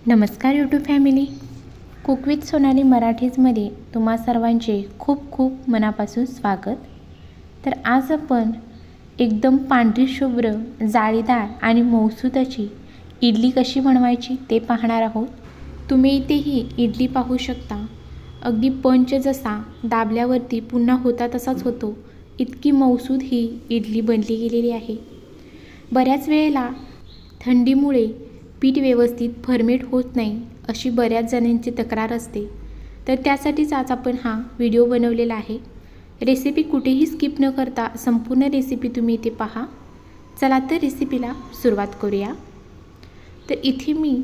नमस्कार YouTube family. Cook with Sonali मराठीजमध्ये तुम्हा सर्वांचे खूप खूप मनापासून स्वागत. तर आज आपण एकदम पांढरी शुभ्र जाळीदार आणि मऊसूत अशी इडली कशी बनवायची ते पाहणार आहोत. तुम्ही इथे ही इडली पाहू शकता. अगदी पंच जसा दाबल्यावरती पुन्हा होता तसाच होतो, इतकी मऊसूत ही इडली बनली गेलेली आहे. बऱ्याच वेळेला थंडीमुळे पीठ व्यवस्थित फर्मेट होत नाही अशी बऱ्याच जणांची तक्रार असते. तर त्यासाठीच आज आपण हा व्हिडिओ बनवलेला आहे. रेसिपी कुठेही स्किप न करता संपूर्ण रेसिपी तुम्ही इथे पहा. चला तर रेसिपीला सुरुवात करूया. तर इथे मी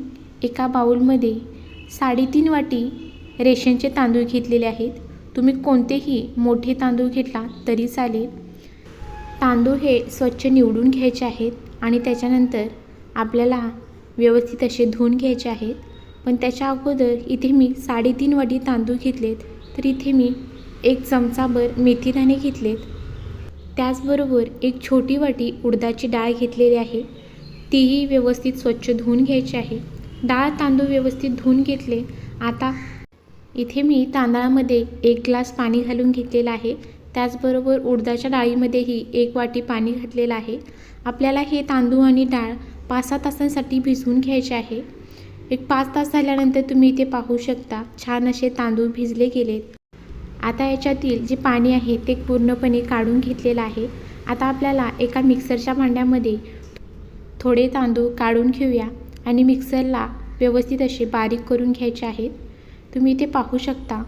एका बाउलमध्ये 3.5 वाटी रेशनचे तांदूळ घेतलेले आहेत. तुम्ही कोणतेही मोठे तांदूळ घेतला तरी चालेल. तांदूळ हे स्वच्छ निवडून घ्यायचे आहेत आणि त्याच्यानंतर आपल्याला व्यवस्थित असे धुवून घ्यायचे आहेत. पण त्याच्या अगोदर इथे मी 3.5 वाटी तांदूळ घेतलेत. तर इथे मी 1 चमचाभर मेथीदाणे घेतलेत. त्याचबरोबर 1 छोटी वाटी उडदाची डाळ घेतलेली आहे. तीही व्यवस्थित स्वच्छ धुवून घ्यायची आहे. डाळ तांदूळ व्यवस्थित धुवून घेतले. आता इथे मी तांदळामध्ये 1 ग्लास पाणी घालून घेतलेलं आहे. त्याचबरोबर उडदाच्या डाळीमध्येही 1 वाटी पाणी घातलेलं आहे. आपल्याला हे तांदूळ आणि डाळ 5-6 तासांसाठी भिजवून घ्यायचे आहे. 5 तास झाल्यानंतर तुम्ही इथे पाहू शकता छान असे तांदूळ भिजले गेलेत. आता याच्यातील जे पाणी आहे ते पूर्णपणे काढून घेतलेलं आहे. आता आपल्याला एका मिक्सरच्या भांड्यामध्ये थोडे तांदूळ काढून घेऊया आणि मिक्सरला व्यवस्थित असे बारीक करून घ्यायचे आहेत. तुम्ही इथे पाहू शकता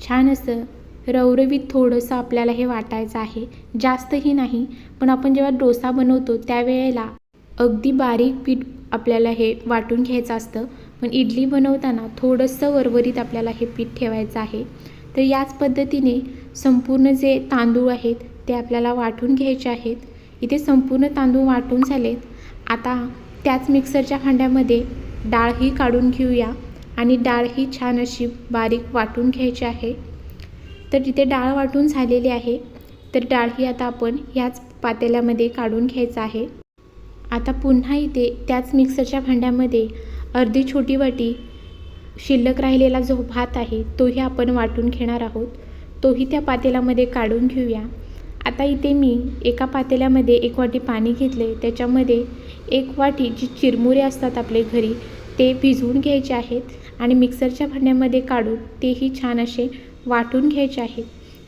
छान असं रवरवीत थोडंसं आपल्याला हे वाटायचं आहे. जास्तही नाही, पण आपण जेव्हा डोसा बनवतो त्यावेळेला अगदी बारीक पीठ आपल्याला हे वाटून घ्यायचं असतं. पण इडली बनवताना थोडंसं वरवरीत आपल्याला हे पीठ ठेवायचं आहे. तर याच पद्धतीने संपूर्ण जे तांदूळ आहेत ते आपल्याला वाटून घ्यायचे आहेत. इथे संपूर्ण तांदूळ वाटून झालेत. आता त्याच मिक्सरच्या भांड्यामध्ये डाळही काढून घेऊया आणि डाळही छान अशी बारीक वाटून घ्यायची आहे. तर इथे डाळ वाटून झालेली आहे. तर डाळही आता आपण ह्याच पातेल्यामध्ये काढून घ्यायचं आहे. आता पुन्हा इथे त्याच मिक्सरच्या भांड्यामध्ये अर्धी छोटी वाटी शिल्लक राहिलेला जो भात आहे तोही आपण वाटून घेणार आहोत. तोही त्या पातेल्यामध्ये काढून घेऊया. आता इथे मी एका पातेल्यामध्ये 1 वाटी पाणी घेतले. त्याच्यामध्ये 1 वाटी जी चिरमुरे असतात आपले घरी ते भिजवून घ्यायचे आहेत आणि मिक्सरच्या भांड्यामध्ये काढून तेही छान असे वाटून घ्यायचे आहेत.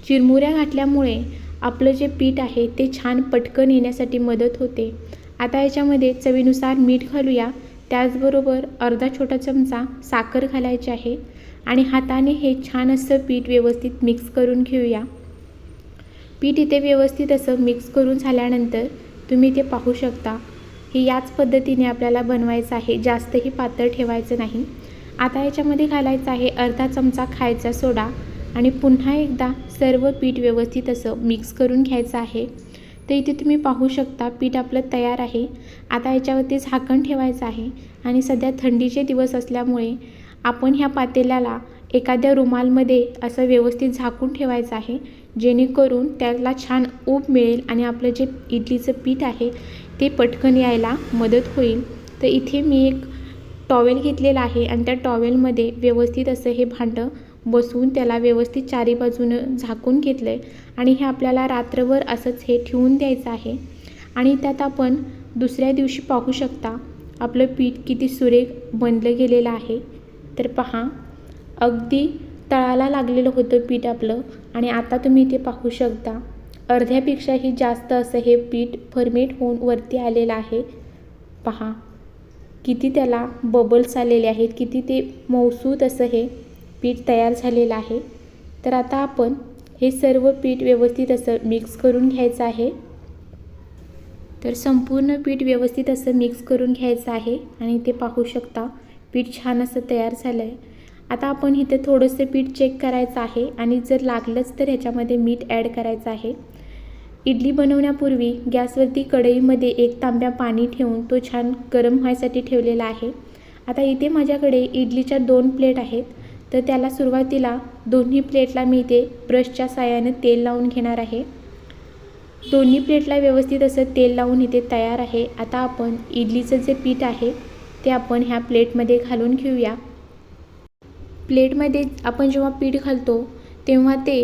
चिरमुऱ्या घातल्यामुळे आपलं जे पीठ आहे ते छान पटकन येण्यासाठी मदत होते. आता याच्यामध्ये चवीनुसार मीठ घालूया. त्याचबरोबर अर्धा छोटा चमचा साखर घालायची आहे आणि हाताने हे छान असं पीठ व्यवस्थित मिक्स करून घेऊया. पीठ इथे व्यवस्थित असं मिक्स करून झाल्यानंतर तुम्ही ते पाहू शकता हे याच पद्धतीने आपल्याला बनवायचं आहे. जास्तही पातळ ठेवायचं नाही. आता याच्यामध्ये घालायचं आहे अर्धा चमचा खायचा सोडा आणि पुन्हा एकदा सर्व पीठ व्यवस्थित असं मिक्स करून घ्यायचं आहे. तर इथे तुम्ही पाहू शकता पीठ आपलं तयार आहे. आता याच्यावरती झाकण ठेवायचं आहे आणि सध्या थंडीचे दिवस असल्यामुळे आपण ह्या पातेल्याला एखाद्या रुमालमध्ये असं व्यवस्थित झाकून ठेवायचं आहे, जेणेकरून त्याला छान ऊब मिळेल आणि आपलं जे इडलीचं पीठ आहे ते पटकन यायला मदत होईल. तर इथे मी एक टॉवेल घेतलेला आहे आणि त्या टॉवेलमध्ये व्यवस्थित असं हे भांडं बसवून त्याला व्यवस्थित चारी बाजूनं झाकून घेतलं आहे आणि हे आपल्याला रात्रभर असंच हे ठेवून द्यायचं आहे. आणि त्यात आपण दुसऱ्या दिवशी पाहू शकता आपलं पीठ किती सुरेख बनलं गेलेलं आहे. तर पहा अगदी तळाला लागलेलं होतं पीठ आपलं आणि आता तुम्ही इथे पाहू शकता अर्ध्यापेक्षाही जास्त असं हे पीठ फर्मेट होऊन वरती आलेलं आहे. पहा किती त्याला बबल्स आलेले आहेत, किती ते मऊसूत असं हे पीठ तयार झालेलं आहे. तर आता आपण हे सर्व पीठ व्यवस्थित असं मिक्स करून घ्यायचं आहे. तर संपूर्ण पीठ व्यवस्थित असं मिक्स करून घ्यायचं आहे आणि ते पाहू शकता पीठ छान असं तयार झालं आहे. आता आपण इथे थोडंसं पीठ चेक करायचं आहे आणि जर लागलंच तर ह्याच्यामध्ये मीठ ॲड करायचं आहे. इडली बनवण्यापूर्वी गॅसवरती कढईमध्ये 1 तांब्या पाणी ठेवून तो छान गरम व्हायसाठी ठेवलेला आहे. आता इथे माझ्याकडे इडलीच्या 2 प्लेट आहेत. तर त्याला सुरुवातीला दोन्ही प्लेटला मी इथे ब्रशच्या साहाय्याने तेल लावून घेणार आहे. दोन्ही प्लेटला व्यवस्थित असं तेल लावून इथे तयार आहे. आता आपण इडलीचं जे पीठ आहे ते आपण ह्या प्लेटमध्ये घालून घेऊया। प्लेटमध्ये आपण जेव्हा पीठ घालतो तेव्हा ते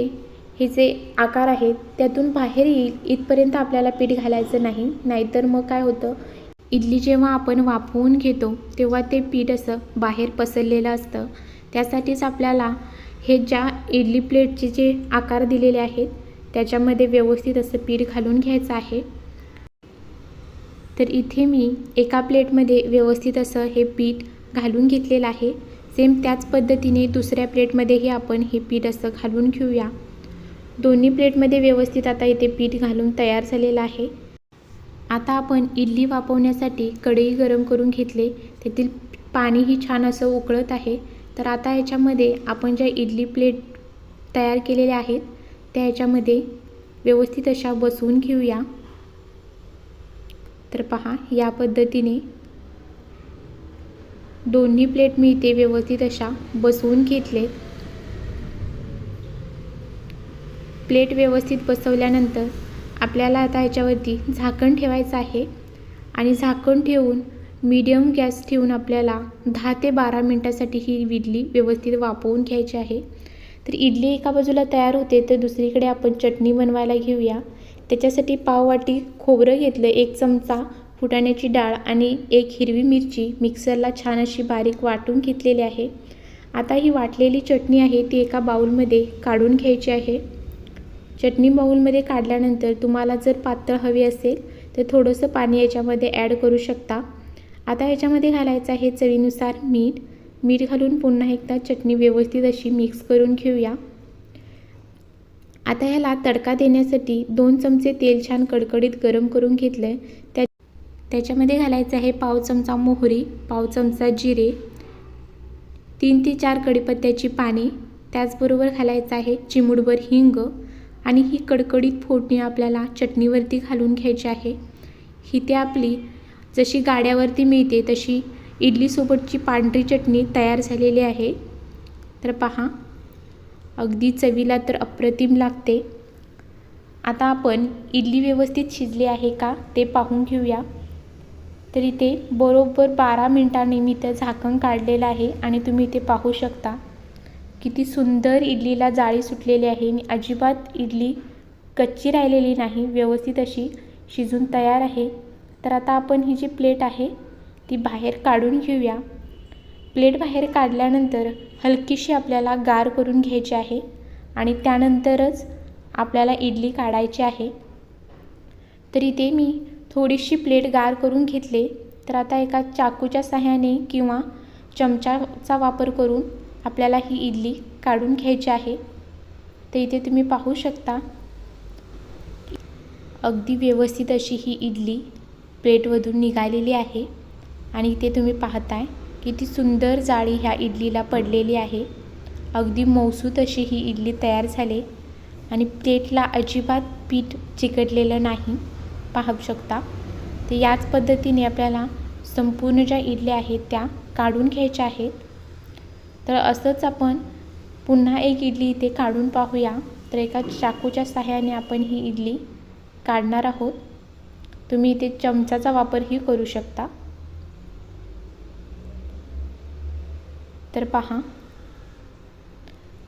हे जे आकार आहेत त्यातून बाहेर येईल इथपर्यंत आपल्याला पीठ घालायचं नाही, नाहीतर मग काय होतं, इडली जेव्हा आपण वाफवून घेतो तेव्हा ते पीठ असं बाहेर पसरलेलं असतं। त्यासाठीच आपल्याला हे ज्या इडली प्लेटचे जे आकार दिलेले आहेत त्याच्यामध्ये व्यवस्थित असं पीठ घालून घ्यायचं आहे। तर इथे मी एका प्लेटमध्ये व्यवस्थित असं हे पीठ घालून घेतलेलं आहे। सेम त्याच पद्धतीने दुसऱ्या प्लेटमध्येही आपण हे पीठ असं घालून घेऊया। दोन्ही प्लेटमध्ये व्यवस्थित आता इथे पीठ घालून तयार झालेलं आहे। आता आपण इडली वाफवण्यासाठी कढई गरम करून घेतले, त्यातील पाणीही छान असं उकळत आहे। तर आता ह्याच्यामध्ये आपण ज्या इडली प्लेट तयार केलेल्या आहेत त्या ह्याच्यामध्ये व्यवस्थित अशा बसवून घेऊया। तर पहा, या पद्धतीने दोन्ही प्लेट मी इथे व्यवस्थित अशा बसवून घेतले। प्लेट व्यवस्थित बसवल्यानंतर आपल्याला आता ह्याच्यावरती झाकण ठेवायचं आहे आणि झाकण ठेवून मीडियम गॅस ठेवून आपल्याला 10 ते 12 मिनिटासाठी ही इडली व्यवस्थित वाफवून घ्यायची आहे। तर इडली एका बाजूला तयार होते तर दुसरीकडे आपण चटणी बनवायला घेऊया। त्याच्यासाठी पाववाटी खोबरं घेतलं, 1 चमचा फुटाण्याची डाळ आणि 1 हिरवी मिरची मिक्सरला छान अशी बारीक वाटून घेतलेली आहे। आता ही वाटलेली चटणी आहे ती एका बाउलमध्ये काढून घ्यायची आहे। चटणी बाउलमध्ये काढल्यानंतर तुम्हाला जर पातळ हवी असेल तर थोडंसं पाणी याच्यामध्ये ॲड करू शकता। आता ह्याच्यामध्ये घालायचं आहे चवीनुसार मीठ। मीठ घालून पुन्हा एकदा चटणी व्यवस्थित अशी मिक्स करून घेऊया। आता ह्याला तडका देण्यासाठी 2 चमचे तेल छान कडकडीत गरम करून घेतलं आहे। त्याच्यामध्ये घालायचं आहे पाव चमचा मोहरी, पाव चमचा जिरे, 3 ते 4 कढीपत्त्याची पाने, त्याचबरोबर घालायचं आहे चिमूटभर हिंग आणि ही कडकडीत फोडणी आपल्याला चटणीवरती घालून घ्यायची आहे। ही ते आपली जशी गाड्यावरती मिळते तशी इडलीसोबतची पांढरी चटणी तयार झालेली आहे। तर पहा, अगदी चवीला तर अप्रतिम लागते। आता आपण इडली व्यवस्थित शिजली आहे का ते पाहून घेऊया। तर इथे बरोबर 12 मिनिटांनी मी ते झाकण काढलेलं आहे आणि तुम्ही इथे पाहू शकता किती सुंदर इडलीला जाळी सुटलेली आहे आणि अजिबात इडली कच्ची राहिलेली नाही, व्यवस्थित अशी शिजून तयार आहे। तर आता आपण ही जी प्लेट आहे ती बाहेर काढून घेऊया। प्लेट बाहेर काढल्यानंतर हलकीशी आपल्याला गार करून घ्यायची आहे आणि त्यानंतरच आपल्याला इडली काढायची आहे। तर इथे मी थोडीशी प्लेट गार करून घेतले। तर आता एका चाकूच्या सहाय्याने किंवा चमचाचा वापर करून आपल्याला ही इडली काढून घ्यायची आहे। तर इथे तुम्ही पाहू शकता अगदी व्यवस्थित अशी ही इडली प्लेटमधून निघालेली आहे आणि इथे तुम्ही पाहताय किती सुंदर जाळी ह्या इडलीला पडलेली आहे। अगदी मऊसूत अशी ही इडली तयार झाली आणि प्लेटला अजिबात पीठ चिकटलेलं नाही, पाहू शकता। तर याच पद्धतीने आपल्याला संपूर्ण ज्या इडल्या आहेत त्या काढून घ्यायच्या आहेत। तर असंच आपण पुन्हा एक इडली इथे काढून पाहूया। तर एका चाकूच्या सहाय्याने आपण ही इडली काढणार आहोत। तुम्ही इथे चमचाचा वापरही करू शकता। तर पहा,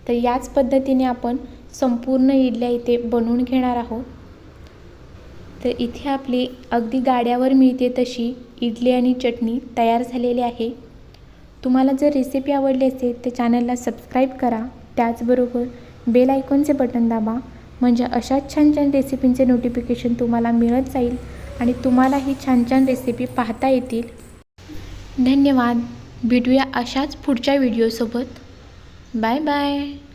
तर याच पद्धतीने आपण संपूर्ण इडल्या इथे बनवून घेणार आहोत। तर इथे आपली अगदी गाड्यावर मिळते तशी इडली आणि चटणी तयार झालेली आहे। तुम्हाला जर रेसिपी आवडली असेल तर चॅनलला सबस्क्राईब करा, त्याचबरोबर बेल आयकॉनचे बटन दाबा, म्हणजे अशाच छान छान रेसिपींचे नोटिफिकेशन तुम्हाला मिळत जाईल आणि तुम्हालाही छान छान रेसिपी पाहता येतील। धन्यवाद। भेटूया अशाच पुढच्या व्हिडिओसोबत। Bye bye.